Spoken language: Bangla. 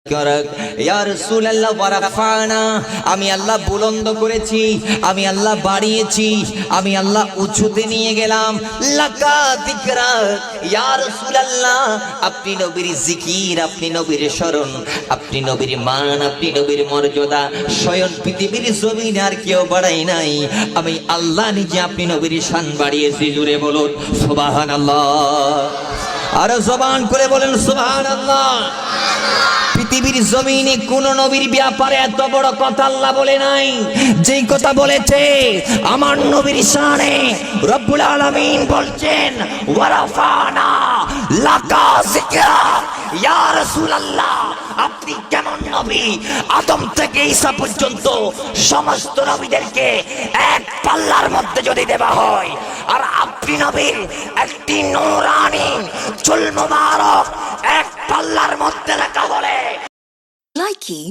ইয়া রাসূলুল্লাহ ওয়া রাফানা, আমি আল্লাহ বুলন্দ করেছি, আমি আল্লাহ বাড়িয়েছি, আমি আল্লাহ উঁচুতে নিয়ে গেলাম। লাকা যিকরা, ইয়া রাসূলুল্লাহ আপনি নবীর জিকির, আপনি নবীর শরণ, আপনি নবীর মান, আপনি নবীর মর্যাদা স্বয়ং পৃথিবীর জমিনে আর কেউ বাড়াই নাই। আমি আল্লাহ নিজে আপনি নবীর শান বাড়িয়েছি। জুড়ে বলুন সুবহানাল্লাহ। আর জবান করে বলেন সুবহানাল্লাহ। পৃথিবীর জমিনে কোন নবীর ব্যাপারে এত বড় কথা আল্লাহ বলে নাই যেই কথা বলেছে আমার নবীর শানে। রব্বুল আলামিন বলছেন ওয়ারাফানা লাকা যিকরা, ইয়া রাসূলুল্লাহ আপনি কেমন নবী, আদম থেকে ঈসা পর্যন্ত সমস্ত নবীদেরকে এক পাল্লার মধ্যে যদি দেওয়া হয়, আর আপনি নবীর একটি নূরানি চুল মুবারক এক পাল্লার মধ্যে রাখা হলে Likey